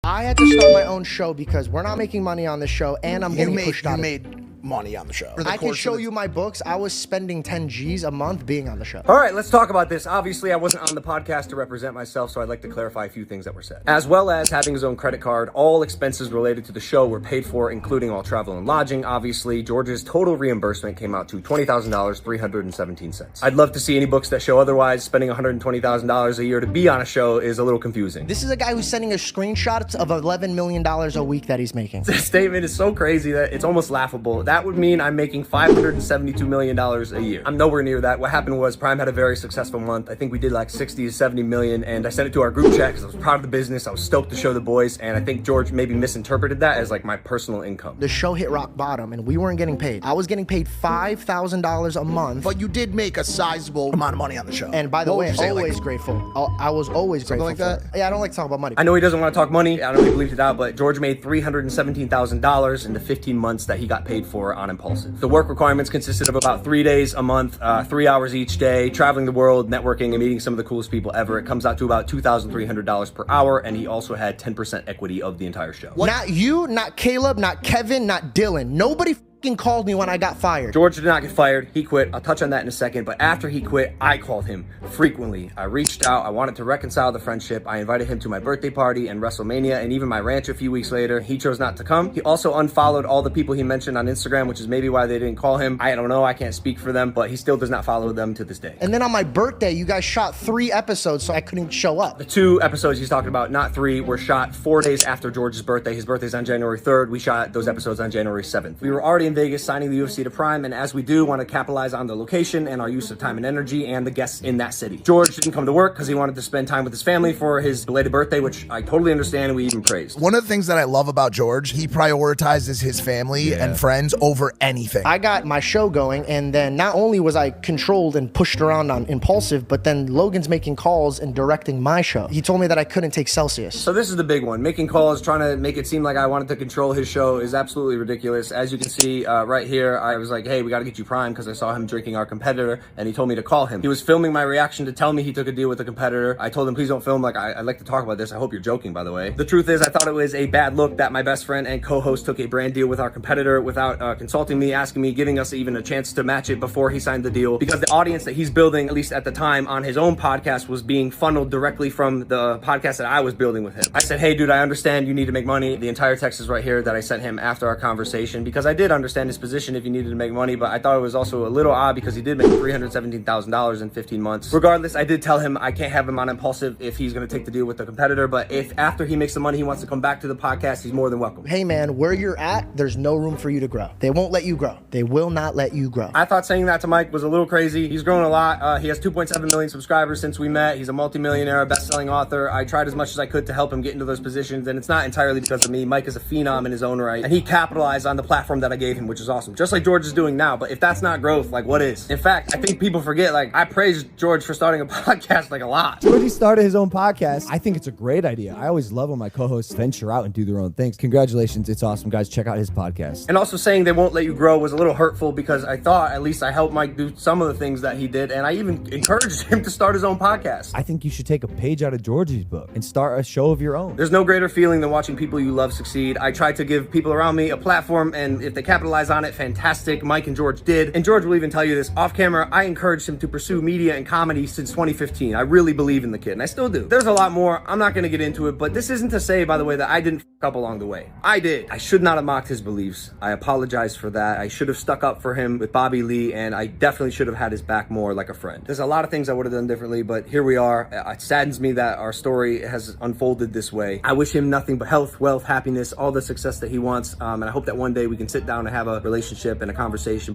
I had to start my own show because we're not making money on the show, and I'm getting pushed out. You made money on the show. I can show you my books. I was spending 10 G's a month being on the show. All right, let's talk about this. Obviously, I wasn't on the podcast to represent myself, so I'd like to clarify a few things that were said. As well as having his own credit card, all expenses related to the show were paid for, including all travel and lodging. Obviously, George's total reimbursement came out to $20,000, 317 cents. I'd love to see any books that show otherwise. Spending $120,000 a year to be on a show is a little confusing. This is a guy who's sending us screenshots of $11 million a week that he's making. This statement is so crazy that it's almost laughable. That would mean I'm making $572 million a year. I'm nowhere near that. What happened was Prime had a very successful month. I think we did like 60 to 70 million, and I sent it to our group chat because I was proud of the business. I was stoked to show the boys, and I think George maybe misinterpreted that as like my personal income. The show hit rock bottom, and we weren't getting paid. I was getting paid $5,000 a month. But you did make a sizable amount of money on the show. And by the way, always grateful. I was always grateful. Like that? Yeah, I don't like to talk about money. I know he doesn't want to talk money. I don't really believe it out, but George made $317,000 in the 15 months that he got paid for on Impulsive. The work requirements consisted of about 3 days a month, 3 hours each day, traveling the world, networking, and meeting some of the coolest people ever. It comes out to about $2,300 per hour, and he also had 10% equity of the entire show. Not you, not Caleb, not Kevin, not Dylan. Nobody called me when I got fired. George did not get fired. He quit. I'll touch on that in a second. But after he quit, I called him frequently. I reached out. I wanted to reconcile the friendship. I invited him to my birthday party and WrestleMania and even my ranch a few weeks later. He chose not to come. He also unfollowed all the people he mentioned on Instagram, which is maybe why they didn't call him. I don't know. I can't speak for them, but he still does not follow them to this day. And then on my birthday, you guys shot 3 episodes, so I couldn't show up. The 2 episodes he's talking about, not 3, were shot 4 days after George's birthday. His birthday's on January 3rd. We shot those episodes on January 7th. We were already in Vegas signing the UFC to Prime, and as we do, want to capitalize on the location and our use of time and energy and the guests in that city. George didn't come to work because he wanted to spend time with his family for his belated birthday, which I totally understand and we even praised. One of the things that I love about George, he prioritizes his family and friends over anything. I got my show going, and then not only was I controlled and pushed around on Impulsive, but then Logan's making calls and directing my show. He told me that I couldn't take Celsius. So this is the big one. Making calls, trying to make it seem like I wanted to control his show is absolutely ridiculous. As you can see right here, I was like, hey, we got to get you Prime because I saw him drinking our competitor, and he told me to call him. He was filming my reaction to tell me he took a deal with a competitor. I told him, please don't film. Like, I'd like to talk about this. I hope you're joking, by the way. The truth is, I thought it was a bad look that my best friend and co-host took a brand deal with our competitor without consulting me, asking me, giving us even a chance to match it before he signed the deal, because the audience that he's building, at least at the time, on his own podcast was being funneled directly from the podcast that I was building with him. I said, hey, dude, I understand you need to make money. The entire text is right here that I sent him after our conversation, because I did understand his position if he needed to make money, but I thought it was also a little odd because he did make $317,000 in 15 months. Regardless, I did tell him I can't have him on Impulsive if he's going to take the deal with the competitor, but if after he makes the money he wants to come back to the podcast, he's more than welcome. Hey man, where you're at, there's no room for you to grow. They won't let you grow. They will not let you grow. I thought saying that to Mike was a little crazy. He's grown a lot. He has 2.7 million subscribers since we met. He's a multimillionaire, a best-selling author. I tried as much as I could to help him get into those positions, and it's not entirely because of me. Mike is a phenom in his own right, and he capitalized on the platform that I gave him, which is awesome. Just like George is doing now, but if that's not growth, like what is? In fact, I think people forget, like, I praised George for starting a podcast like a lot. George started his own podcast. I think it's a great idea. I always love when my co-hosts venture out and do their own things. Congratulations. It's awesome, guys. Check out his podcast. And also saying they won't let you grow was a little hurtful because I thought at least I helped Mike do some of the things that he did, and I even encouraged him to start his own podcast. I think you should take a page out of George's book and start a show of your own. There's no greater feeling than watching people you love succeed. I tried to give people around me a platform, and if they capitalize on it, fantastic. Mike and George did. And George will even tell you this off camera. I encouraged him to pursue media and comedy since 2015. I really believe in the kid, and I still do. There's a lot more. I'm not going to get into it, but this isn't to say, by the way, that I didn't f up along the way. I did. I should not have mocked his beliefs. I apologize for that. I should have stuck up for him with Bobby Lee, and I definitely should have had his back more like a friend. There's a lot of things I would have done differently, but here we are. It saddens me that our story has unfolded this way. I wish him nothing but health, wealth, happiness, all the success that he wants, and I hope that one day we can sit down and have a relationship and a conversation.